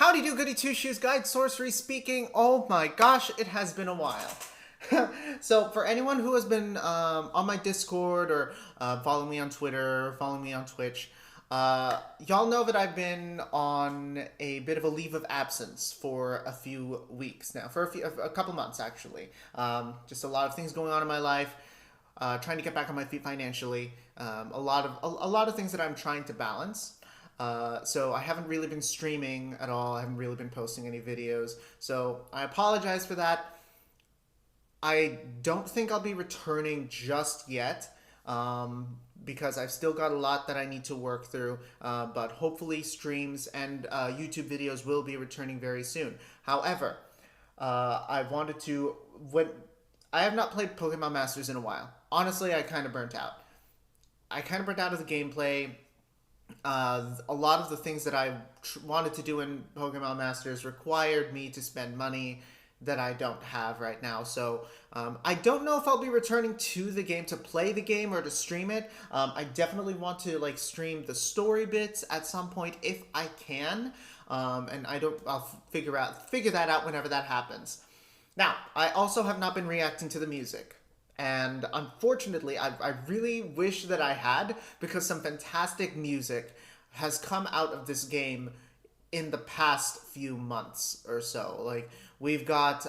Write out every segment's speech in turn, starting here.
Howdy do goody two shoes, guide sorcery speaking. Oh my gosh, it has been a while. So for anyone who has been on my Discord or following me on Twitter, following me on Twitch, y'all know that I've been on a bit of a leave of absence for a few weeks now, for a couple months actually. Just a lot of things going on in my life, trying to get back on my feet financially. A lot of things that I'm trying to balance. So I haven't really been streaming at all. I haven't really been posting any videos. So I apologize for that. I don't think I'll be returning just yet because I've still got a lot that I need to work through. But hopefully streams and YouTube videos will be returning very soon. However, I wanted to... I have not played Pokemon Masters in a while. Honestly, I kind of burnt out. I kind of burnt out of the gameplay. A lot of the things that I wanted to do in Pokemon Masters required me to spend money that I don't have right now. So I don't know if I'll be returning to the game to play the game or to stream it. I definitely want to stream the story bits at some point if I can. And I'll figure that out whenever that happens. Now, I also have not been reacting to the music. And unfortunately, I really wish that I had, because some fantastic music has come out of this game in the past few months or so. We've got,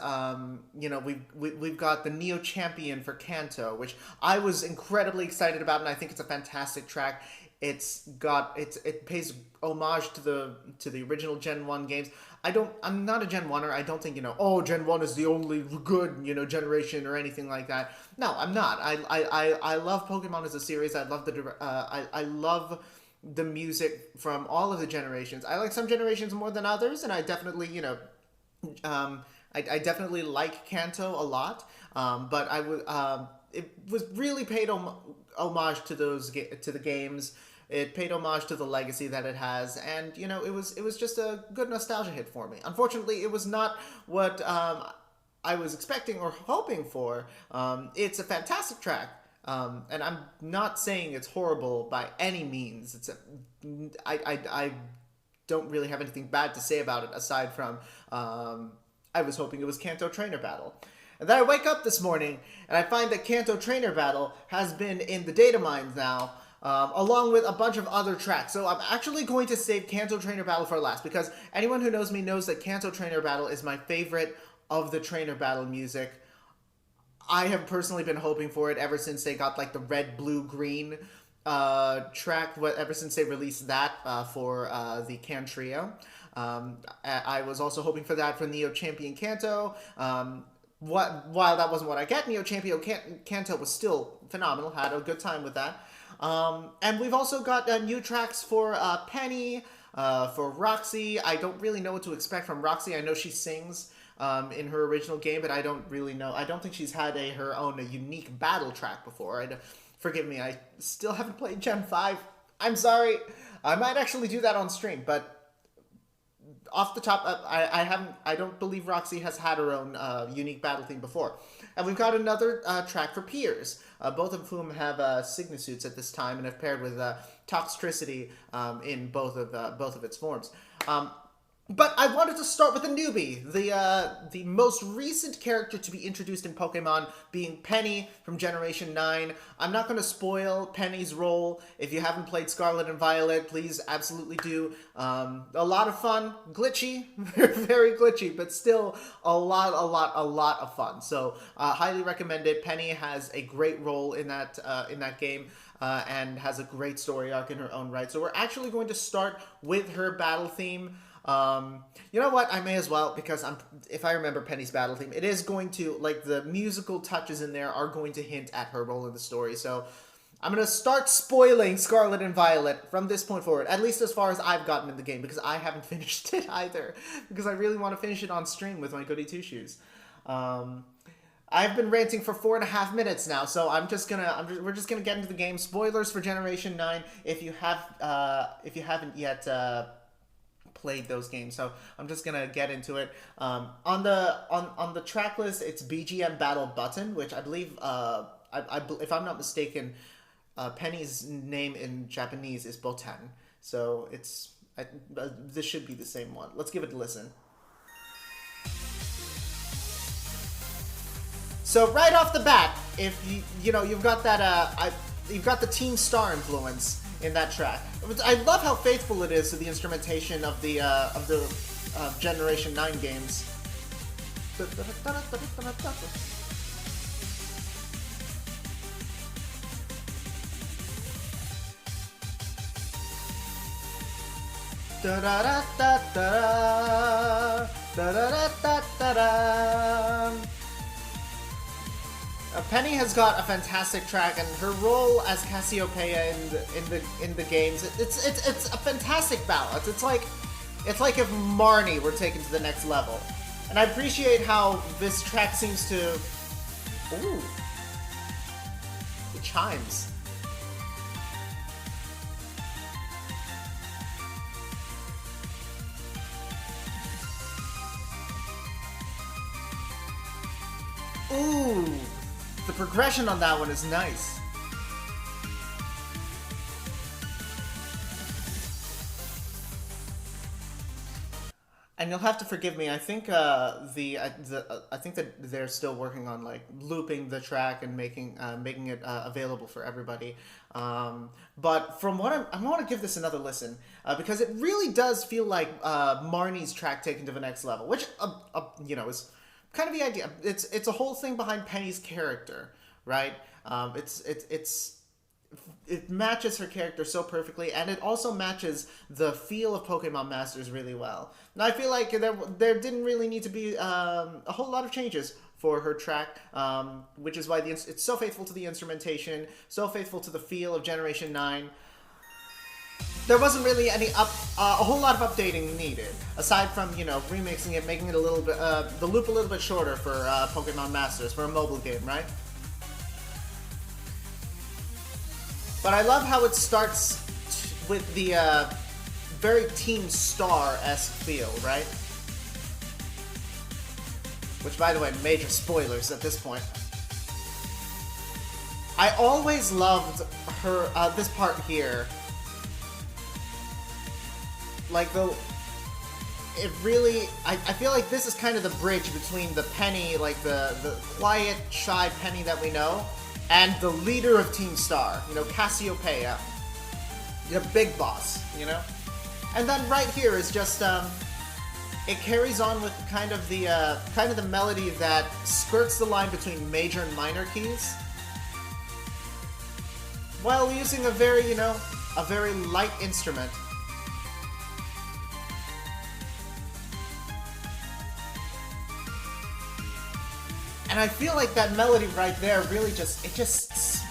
we've got the Neo Champion for KANTO, which I was incredibly excited about, and I think it's a fantastic track. It pays homage to the original Gen 1 games. I'm not a Gen 1er. I don't think, Gen 1 is the only good, generation or anything like that. No, I'm not. I love Pokemon as a series. I love the music from all of the generations. I like some generations more than others, and I definitely, I definitely like Kanto a lot. But it was really paid homage to the games. It paid homage to the legacy that it has, and it was just a good nostalgia hit for me. Unfortunately, it was not what I was expecting or hoping for. It's a fantastic track, and I'm not saying it's horrible by any means. I don't really have anything bad to say about it aside from I was hoping it was Kanto Trainer Battle. And then I wake up this morning and I find that Kanto Trainer Battle has been in the data mines now, along with a bunch of other tracks. So I'm actually going to save Kanto Trainer Battle for last, because anyone who knows me knows that Kanto Trainer Battle is my favorite of the Trainer Battle music. I have personally been hoping for it ever since they got the red, blue, green track, ever since they released that for the Can Trio. I was also hoping for that for Neo Champion Kanto. While that wasn't what I get, Neo Champion Kanto was still phenomenal. Had a good time with that. And we've also got new tracks for Penny, for Roxy. I don't really know what to expect from Roxy. I know she sings in her original game, but I don't really know. I don't think she's had her own unique battle track before. Forgive me, I still haven't played Gen 5. I'm sorry. I might actually do that on stream, but off the top, I don't believe Roxy has had her own unique battle theme before. And we've got another track for Piers, both of whom have Signisuits at this time and have paired with Toxtricity in both of its forms. But I wanted to start with a newbie, the most recent character to be introduced in Pokemon being Penny from Generation 9. I'm not going to spoil Penny's role. If you haven't played Scarlet and Violet, please absolutely do. A lot of fun, glitchy, very glitchy, but still a lot of fun. So highly recommend it. Penny has a great role in that game. And has a great story arc in her own right. So we're actually going to start with her battle theme. You know what? I may as well, because if I remember Penny's battle theme, it is going to, the musical touches in there are going to hint at her role in the story. So I'm going to start spoiling Scarlet and Violet from this point forward, at least as far as I've gotten in the game, because I haven't finished it either, because I really want to finish it on stream with my goody two-shoes. I've been ranting for 4.5 minutes now, so we're just gonna get into the game. Spoilers for Generation 9 if you haven't yet played those games. So I'm just gonna get into it. On the track list, it's BGM Battle Button, which I believe, if I'm not mistaken, Penny's name in Japanese is Botan. So it's This should be the same one. Let's give it a listen. So right off the bat, if you've got that you've got the Team Star influence in that track. I love how faithful it is to the instrumentation of the Generation 9 games. Da da da da da da da da da da. Penny has got a fantastic track, and her role as Cassiopeia in the games, it's a fantastic balance. It's like if Marnie were taken to the next level, and I appreciate how this track seems to. Ooh, it chimes. Ooh, the progression on that one is nice. And you'll have to forgive me. I think I think that they're still working on like looping the track and making it available for everybody. But from what I want to give this another listen because it really does feel like Marnie's track taken to the next level, which is kind of the idea. It's a whole thing behind Penny's character, right? It matches her character so perfectly, and it also matches the feel of Pokemon Masters really well. And I feel like there didn't really need to be a whole lot of changes for her track, which is why it's so faithful to the instrumentation, so faithful to the feel of Generation 9. There wasn't really a whole lot of updating needed, aside from, remixing it, making it a little bit, the loop a little bit shorter for Pokemon Masters, for a mobile game, right? But I love how it starts with the very Team Star-esque feel, right? Which, by the way, major spoilers at this point. I always loved her, this part here. Like, it really, I feel like this is kind of the bridge between the Penny, like the quiet, shy Penny that we know, and the leader of Team Star, Cassiopeia, the big boss, And then right here is just, it carries on with kind of the melody that skirts the line between major and minor keys, while using a very light instrument. And I feel like that melody right there really that's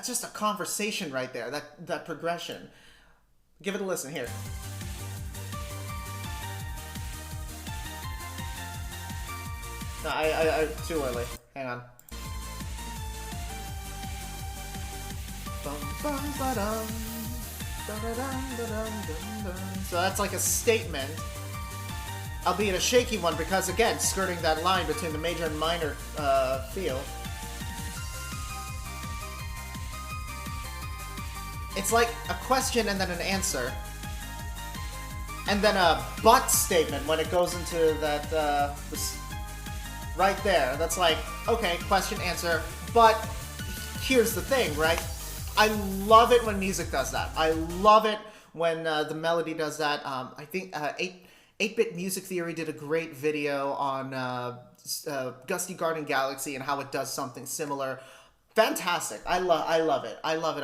just a conversation right there, that progression. Give it a listen here. No, I too early. Hang on. So that's like a statement, albeit a shaky one, because again, skirting that line between the major and minor feel. It's like a question and then an answer. And then a but statement when it goes into that, right there. That's like, okay, question, answer, but here's the thing, right? I love it when music does that. I love it when the melody does that. I think 8-Bit Music Theory did a great video on Gusty Garden Galaxy and how it does something similar. Fantastic. I love it. I love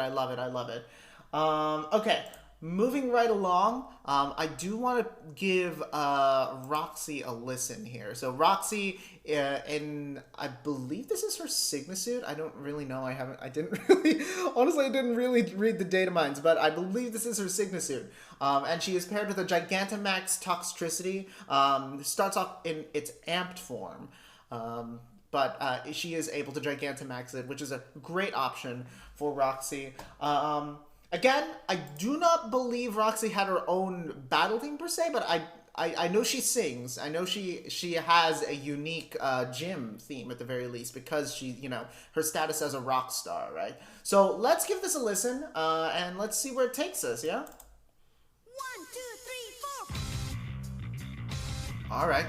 it. Okay, moving right along, I do want to give Roxy a listen here. So Roxy, I believe this is her Signasuit. I don't really know. I didn't really read the data mines, but I believe this is her Signasuit. And she is paired with a Gigantamax Toxtricity. Starts off in its amped form. But she is able to Gigantamax it, which is a great option for Roxy. Again, I do not believe Roxy had her own battle theme per se, but I know she sings. I know she has a unique gym theme at the very least, because she, her status as a rock star, right? So let's give this a listen, and let's see where it takes us, yeah? All right.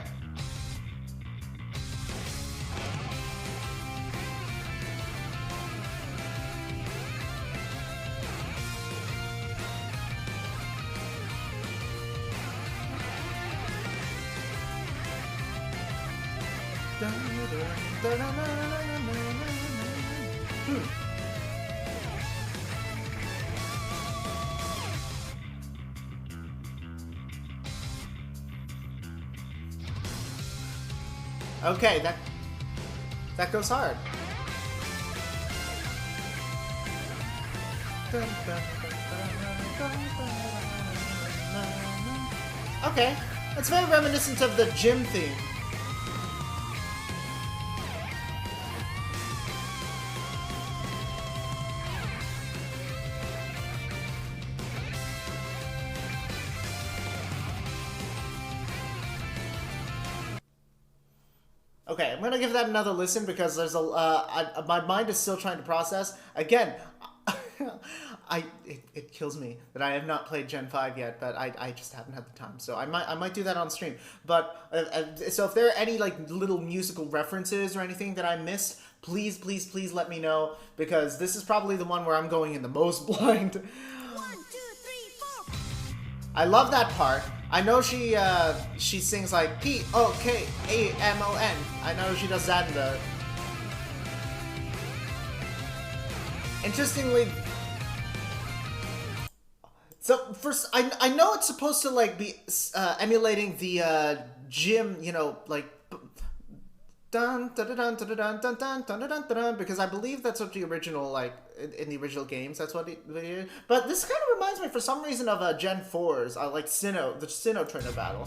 Okay, that goes hard. Okay, it's very reminiscent of the gym theme. Okay, I'm gonna give that another listen because there's my mind is still trying to process. Again, it kills me that I have not played Gen 5 yet, but I just haven't had the time. So I might do that on stream. But so if there are any like little musical references or anything that I missed, please let me know, because this is probably the one where I'm going in the most blind. 1, 2, 3, 4. I love that part. I know she sings like P-O-K-A-M-O-N. I know she does that in the... Interestingly... So, first, I know it's supposed to, like, be emulating the gym, you know, like... Dun, dun, dun, dun, dun, dun, dun, dun, dun, dun, dun, because I believe that's what the original, like, in the original games, that's what it is. But this kind of reminds me, for some reason, of Gen 4's, like, the Sinnoh trainer battle.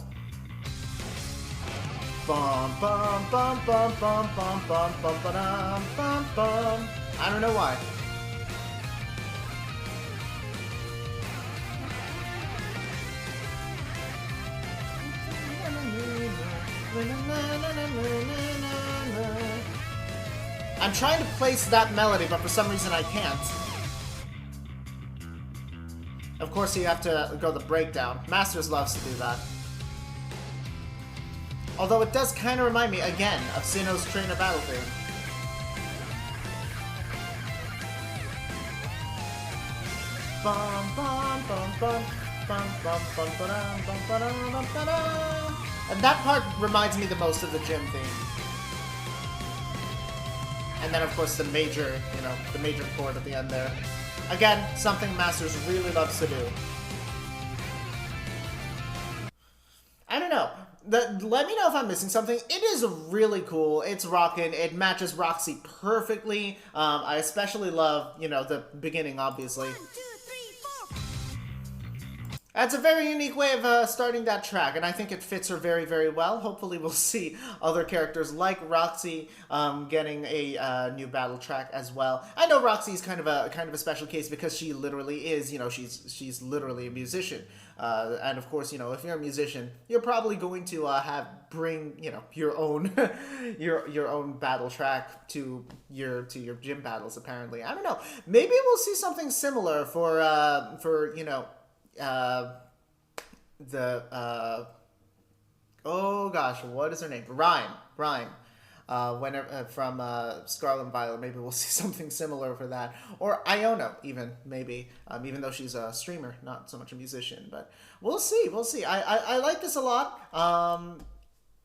Bum, bum, bum, bum, bum, bum, bum, bum, bum, bum, bum. I don't know why. I'm trying to place that melody, but for some reason I can't. Of course, you have to go the breakdown. Masters loves to do that. Although it does kind of remind me, again, of Sinnoh's trainer battle theme. Bum bum bum bum bum bum bum ba-dum, bum ba-dum, bum ba-dum. And that part reminds me the most of the gym theme. And then, of course, the major, you know, the major chord at the end there. Again, something Masters really loves to do. I don't know. Let me know if I'm missing something. It is really cool. It's rockin'. It matches Roxy perfectly. I especially love, you know, the beginning, obviously. 1, 2, 3, 4. That's a very unique way of starting that track, and I think it fits her very, very well. Hopefully we'll see other characters like Roxy getting a new battle track as well. I know Roxy's kind of a special case because she literally is, you know, she's literally a musician. And of course, you know, if you're a musician, you're probably going to bring, you know, your own your own battle track to your gym battles. Apparently, I don't know. Maybe we'll see something similar for you know. Oh gosh, what is her name? Rhyme. Whenever from Scarlet and Violet, maybe we'll see something similar for that, or Iono even, maybe, even though she's a streamer, not so much a musician, but we'll see. I like this a lot.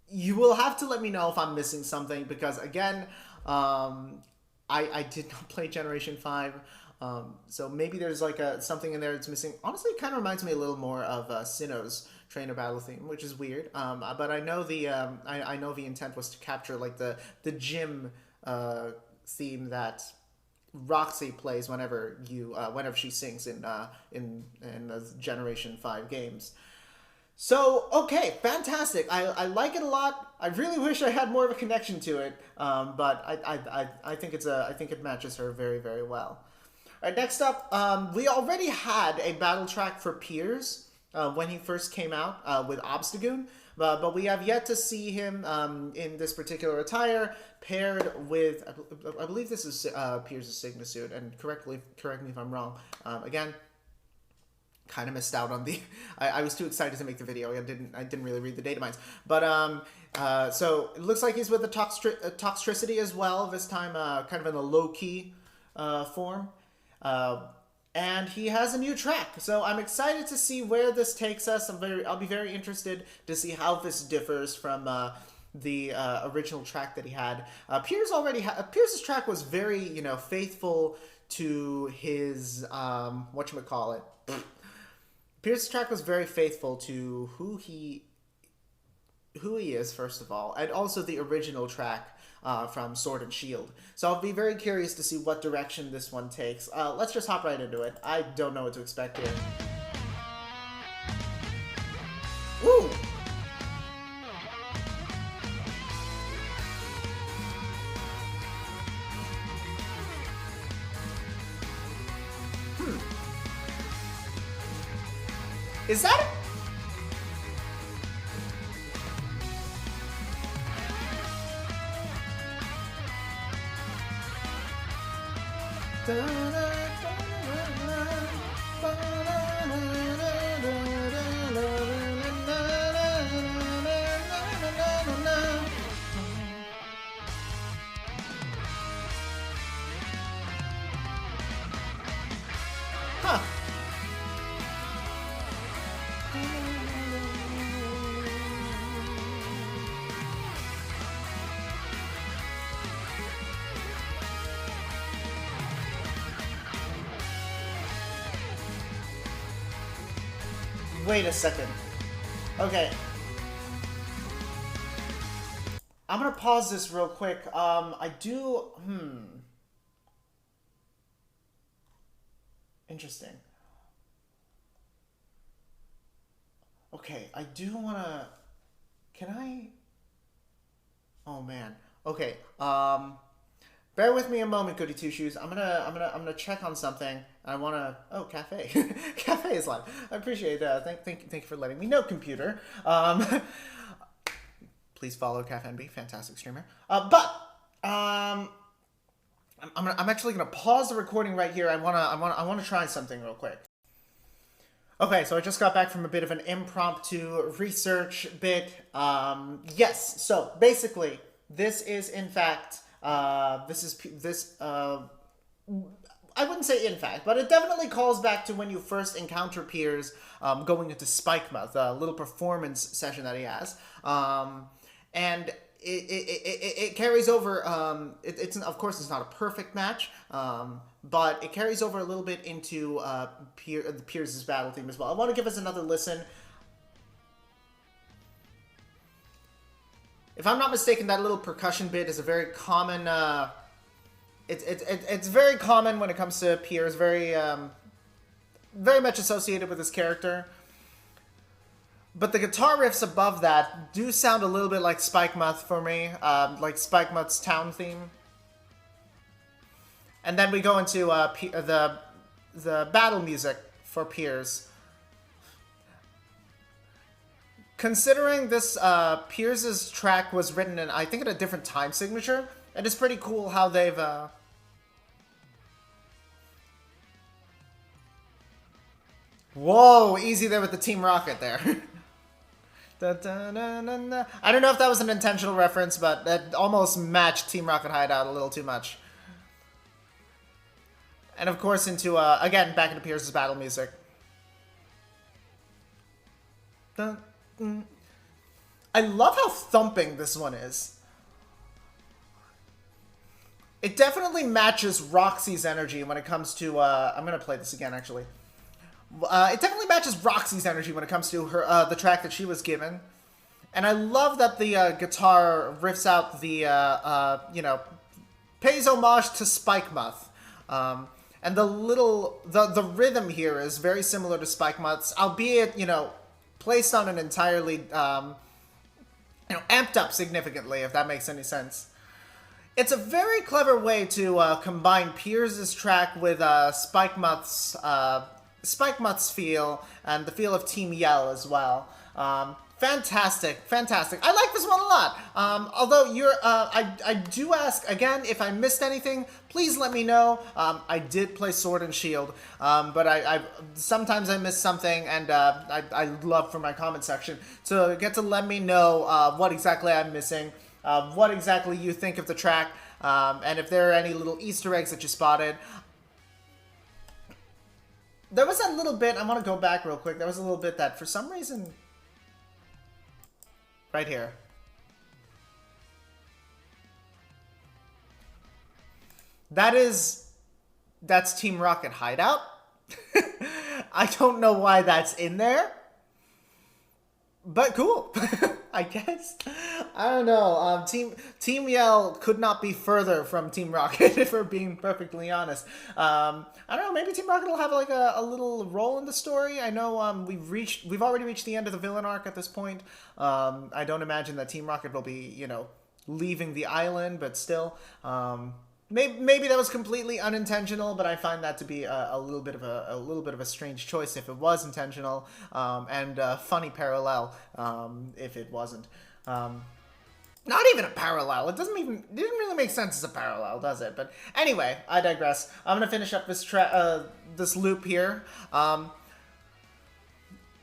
You will have to let me know if I'm missing something, because again, I did not play Generation 5. So maybe there's like something in there that's missing. Honestly, it kind of reminds me a little more of Sinnoh's trainer battle theme, which is weird. But I know I know the intent was to capture like the gym theme that Roxy plays whenever she sings in the Generation 5 games. So, okay, fantastic. I like it a lot. I really wish I had more of a connection to it, but I think it matches her very, very well. All right, next up, we already had a battle track for Piers when he first came out with Obstagoon, but we have yet to see him in this particular attire paired with, I believe this is Piers' Sigma suit, and correct me if I'm wrong. Again, kind of missed out on the. I was too excited to make the video. I didn't really read the data mines. But so it looks like he's with the Toxtricity as well. This time, kind of in a low key form. And he has a new track, so I'm excited to see where this takes us. I'll be very interested to see how this differs from the original track that he had. Pierce's track was very, faithful to his whatchamacallit. Pierce's track was very faithful to who he is, first of all, and also the original track from Sword and Shield. So I'll be very curious to see what direction this one takes. Let's just hop right into it. I don't know what to expect here. Woo! Is that it? Huh. Wait a second. Okay. I'm gonna pause this real quick. Interesting. Okay, I do wanna... Can I... Oh man. Okay, bear with me a moment, Goody Two Shoes. I'm gonna check on something. I wanna... Oh, cafe. Cafe is live. I appreciate that. Thank you for letting me know, computer. Please follow CafeNB, fantastic streamer. I'm actually gonna pause the recording right here. I wanna try something real quick. Okay, so I just got back from a bit of an impromptu research bit. Yes, so basically, this is in fact, I wouldn't say in fact, but it definitely calls back to when you first encounter Piers going into Spikemuth, a little performance session that he has. And it carries over, it's of course it's not a perfect match, but it carries over a little bit into Piers' battle theme as well. I want to give us another listen. If I'm not mistaken, that little percussion bit is a very common, it's very common when it comes to Piers, very much associated with his character. But the guitar riffs above that do sound a little bit like Spikemuth for me, like Spikemuth's town theme. And then we go into the battle music for Piers. Considering this Piers' track was written in, I think, in a different time signature, it is pretty cool how they've... Whoa, easy there with the Team Rocket there. Da, da, da, da, da. I don't know if that was an intentional reference, but that almost matched Team Rocket Hideout a little too much. And of course into, again, back into Piers' battle music. Da, I love how thumping this one is. It definitely matches Roxy's energy when it comes to, I'm gonna play this again, actually. It definitely matches Roxy's energy when it comes to her the track that she was given. And I love that the guitar riffs out the, pays homage to Spikemuth. And the rhythm here is very similar to Spikemuth's, albeit, placed on an entirely, amped up significantly, if that makes any sense. It's a very clever way to combine Piers' track with Spikemuth's feel, and the feel of Team Yell as well. Fantastic, fantastic. I like this one a lot. Although I do ask again if I missed anything. Please let me know. I did play Sword and Shield, but I sometimes I miss something, and I'd love for my comment section to get to let me know what exactly I'm missing, what exactly you think of the track, and if there are any little Easter eggs that you spotted. There was that little bit. I want to go back real quick. There was a little bit that for some reason. Right here. That's Team Rocket Hideout. I don't know why that's in there. But cool. I guess. I don't know. Team Yell could not be further from Team Rocket, if we're being perfectly honest. I don't know. Maybe Team Rocket will have like a little role in the story. I know we've already reached the end of the villain arc at this point. I don't imagine that Team Rocket will be leaving the island, but still. Maybe that was completely unintentional, but I find that to be a little bit of a strange choice if it was intentional, and a funny parallel if it wasn't. Not even a parallel. It didn't really make sense as a parallel, does it? But anyway, I digress. I'm gonna finish up this loop here.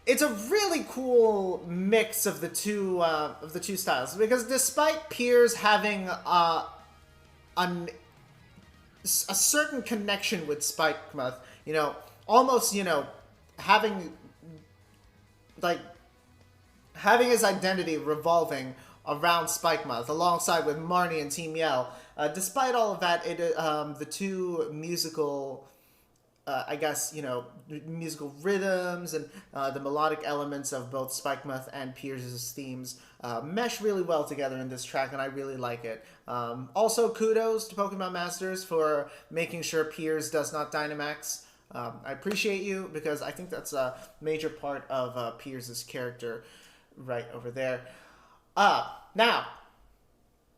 It's a really cool mix of the two styles, because despite Piers having a certain connection with Spikemuth, almost, having his identity revolving around Spikemuth, alongside with Marnie and Team Yell. Despite all of that, the two musical, musical rhythms and the melodic elements of both Spikemuth and Piers' themes mesh really well together in this track, and I really like it. Also, kudos to Pokemon Masters for making sure Piers does not Dynamax. I appreciate you, because I think that's a major part of Piers' character right over there. Now,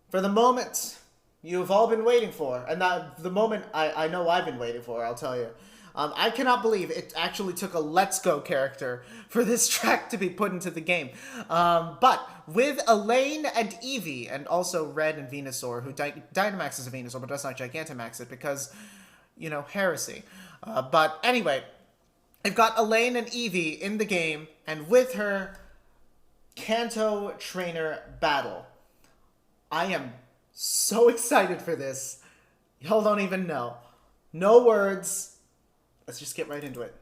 for the moment you've all been waiting for, and the moment I know I've been waiting for, I'll tell you. I cannot believe it actually took a Let's Go character for this track to be put into the game. But with Elaine and Eevee, and also Red and Venusaur, who Dynamaxes a Venusaur but does not Gigantamax it because, heresy. But anyway, I've got Elaine and Eevee in the game, and with her, Kanto Trainer Battle. I am so excited for this. Y'all don't even know. No words. Let's just get right into it.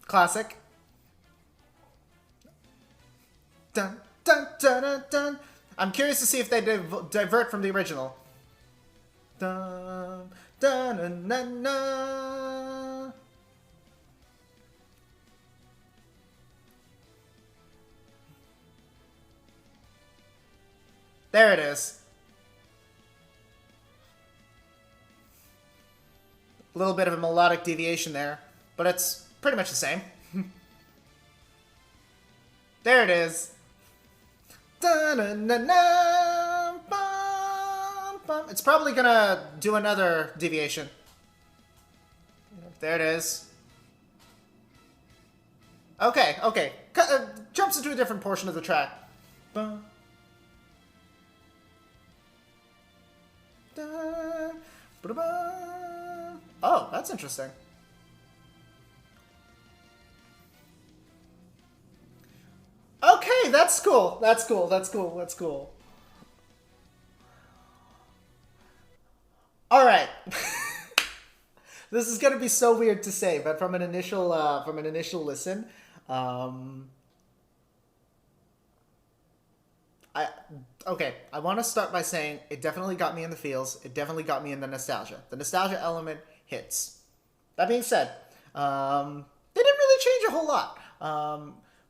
Classic. Dun, dun, dun, dun, dun. I'm curious to see if they divert from the original. Dun, dun, dun, dun, dun. There it is. A little bit of a melodic deviation there, but it's pretty much the same. There it is. It's probably gonna do another deviation. There it is. Okay. Jumps into a different portion of the track. Oh, that's interesting. Okay, that's cool. That's cool. All right. This is gonna be so weird to say, but from an initial listen, I want to start by saying it definitely got me in the feels. It definitely got me in the nostalgia. The nostalgia element hits. That being said, they didn't really change a whole lot,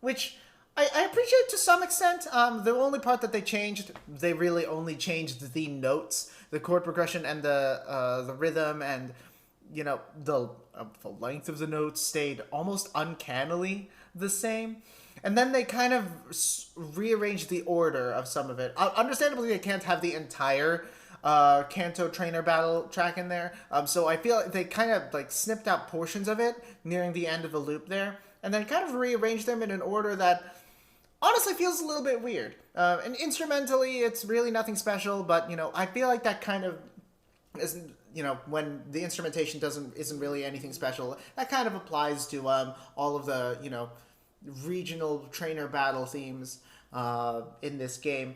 which I appreciate to some extent. The only part that they changed, they really only changed the notes, the chord progression, and the rhythm, and the length of the notes stayed almost uncannily the same. And then they kind of rearranged the order of some of it. Understandably, they can't have the entire Kanto trainer battle track in there. So I feel like they kind of like snipped out portions of it nearing the end of the loop there, and then kind of rearranged them in an order that honestly feels a little bit weird. And instrumentally, it's really nothing special, but I feel like that kind of isn't, when the instrumentation isn't really anything special, that kind of applies to all of the regional trainer battle themes in this game,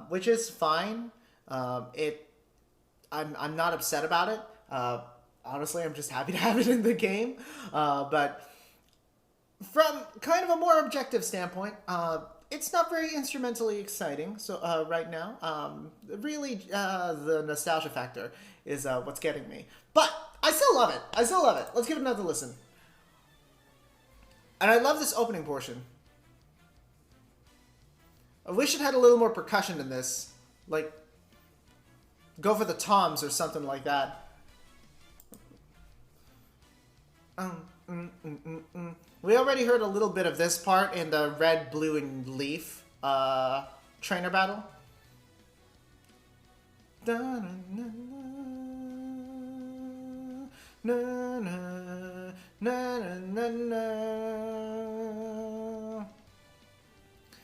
which is fine. I'm not upset about it. Honestly, I'm just happy to have it in the game. But from kind of a more objective standpoint, it's not very instrumentally exciting. So right now, really, the nostalgia factor is what's getting me. But I still love it. I still love it. Let's give it another listen. And I love this opening portion. I wish it had a little more percussion in this. Like, go for the toms or something like that. We already heard a little bit of this part in the red, blue, and leaf trainer battle.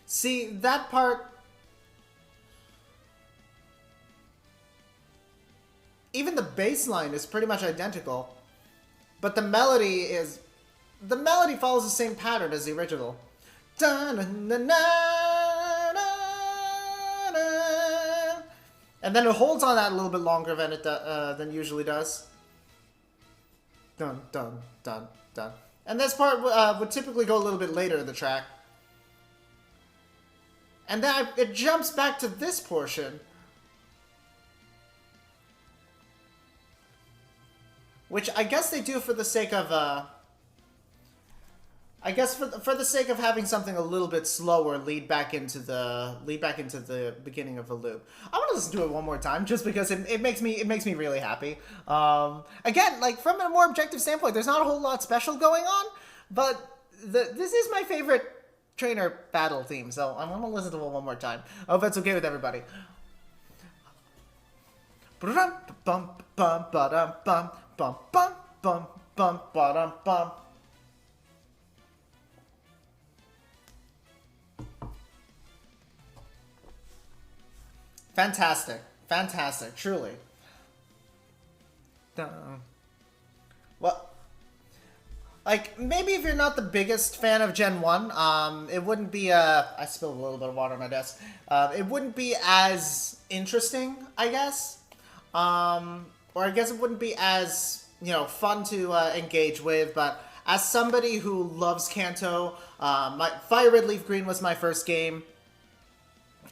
See, that part, even the bass line is pretty much identical, but the melody follows the same pattern as the original. And then it holds on that a little bit longer than than it usually does. Dun dun dun dun. And this part would typically go a little bit later in the track. And then it jumps back to this portion, which I guess they do for the sake of I guess for the sake of having something a little bit slower lead back into the beginning of the loop. I want to listen to it one more time just because it makes me really happy. Again, like from a more objective standpoint, there's not a whole lot special going on, but this is my favorite trainer battle theme, so I want to listen to it one more time. I hope that's okay with everybody. Fantastic. Fantastic, truly. Well, like, maybe if you're not the biggest fan of Gen 1, it wouldn't be, I spilled a little bit of water on my desk. It wouldn't be as interesting, I guess. Or I guess it wouldn't be as, fun to engage with, but as somebody who loves Kanto, my Fire Red Leaf Green was my first game.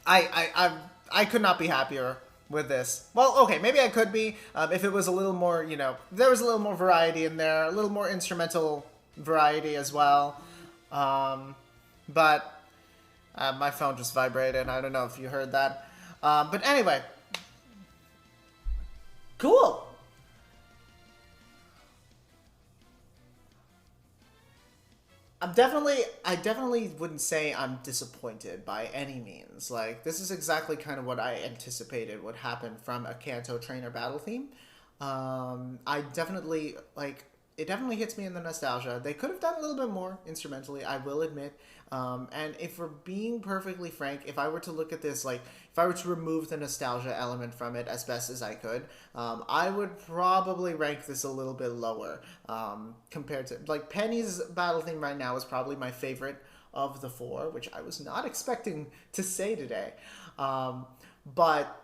I could not be happier with this. Well, okay, maybe I could be if it was a little more, there was a little more variety in there, a little more instrumental variety as well. But my phone just vibrated. I don't know if you heard that. But anyway, cool. I definitely wouldn't say I'm disappointed by any means. Like, this is exactly kind of what I anticipated would happen from a Kanto trainer battle theme. I definitely, it definitely hits me in the nostalgia. They could have done a little bit more instrumentally, I will admit. And if we're being perfectly frank, if I were to look at this, if I were to remove the nostalgia element from it as best as I could, I would probably rank this a little bit lower compared to, Penny's battle theme right now is probably my favorite of the four, which I was not expecting to say today. But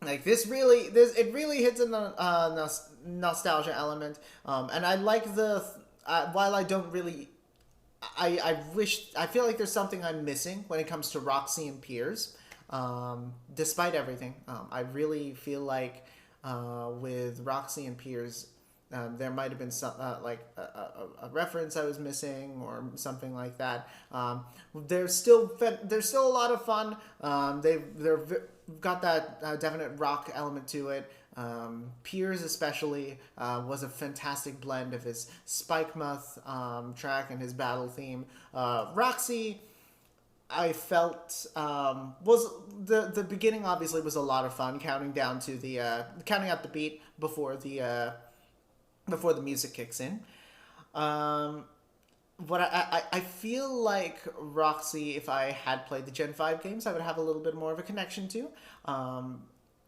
it really hits in the nostalgia element, and I like while I don't really, I feel like there's something I'm missing when it comes to Roxy and Piers. Despite everything, I really feel like with Roxy and Piers, there might have been some a reference I was missing or something like that. There's still a lot of fun. They've got that definite rock element to it. Piers especially was a fantastic blend of his Spike Muth track and his battle theme. Roxy, I felt was the beginning obviously was a lot of fun, counting down to the counting out the beat before the music kicks in. Um, what I feel like Roxy, if I had played the Gen 5 games, I would have a little bit more of a connection to. Um,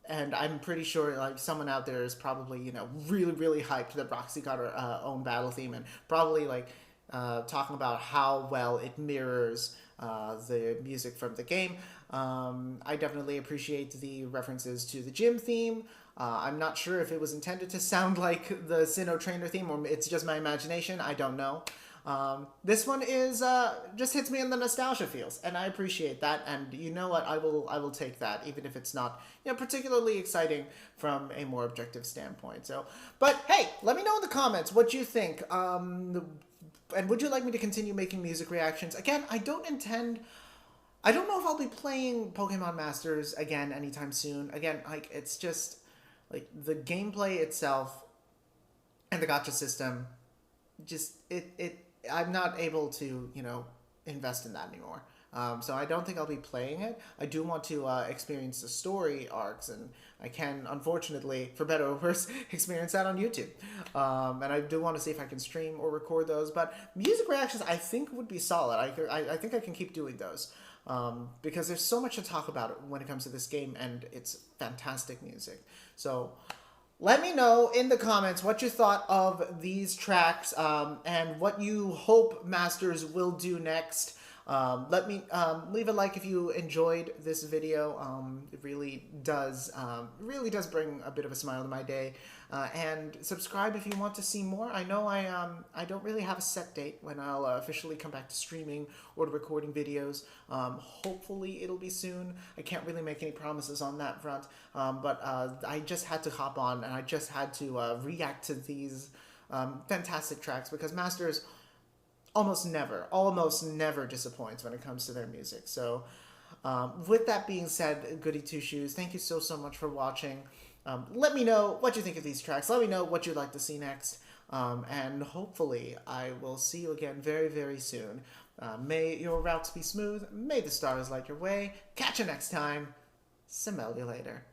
and I'm pretty sure like someone out there is probably, really, really hyped that Roxy got her own battle theme, and probably like talking about how well it mirrors the music from the game. I definitely appreciate the references to the gym theme. I'm not sure if it was intended to sound like the Sinnoh Trainer theme, or it's just my imagination. I don't know. This one is just hits me in the nostalgia feels, and I appreciate that. And you know what? I will take that, even if it's not particularly exciting from a more objective standpoint. So, but hey, let me know in the comments what you think. And would you like me to continue making music reactions? Again, I don't intend. I don't know if I'll be playing Pokemon Masters again anytime soon. Again, like it's just like the gameplay itself and the gacha system. Just it. I'm not able to invest in that anymore. So I don't think I'll be playing it. I do want to experience the story arcs, and I can, unfortunately, for better or worse, experience that on YouTube. And I do want to see if I can stream or record those. But music reactions, I think, would be solid. I think I can keep doing those. Because there's so much to talk about when it comes to this game, and it's fantastic music. So let me know in the comments what you thought of these tracks, and what you hope Masters will do next. Let me leave a like if you enjoyed this video. It really does bring a bit of a smile to my day. And subscribe if you want to see more. I know I don't really have a set date when I'll officially come back to streaming or to recording videos. Hopefully it'll be soon. I can't really make any promises on that front. But I just had to hop on, and I just had to react to these fantastic tracks, because Masters almost never disappoints when it comes to their music. So with that being said, goody two shoes, thank you so much for watching. Let me know what you think of these tracks. Let me know what you'd like to see next. And hopefully I will see you again very, very soon. May your routes be smooth. May the stars light your way. Catch you next time. Smell you later.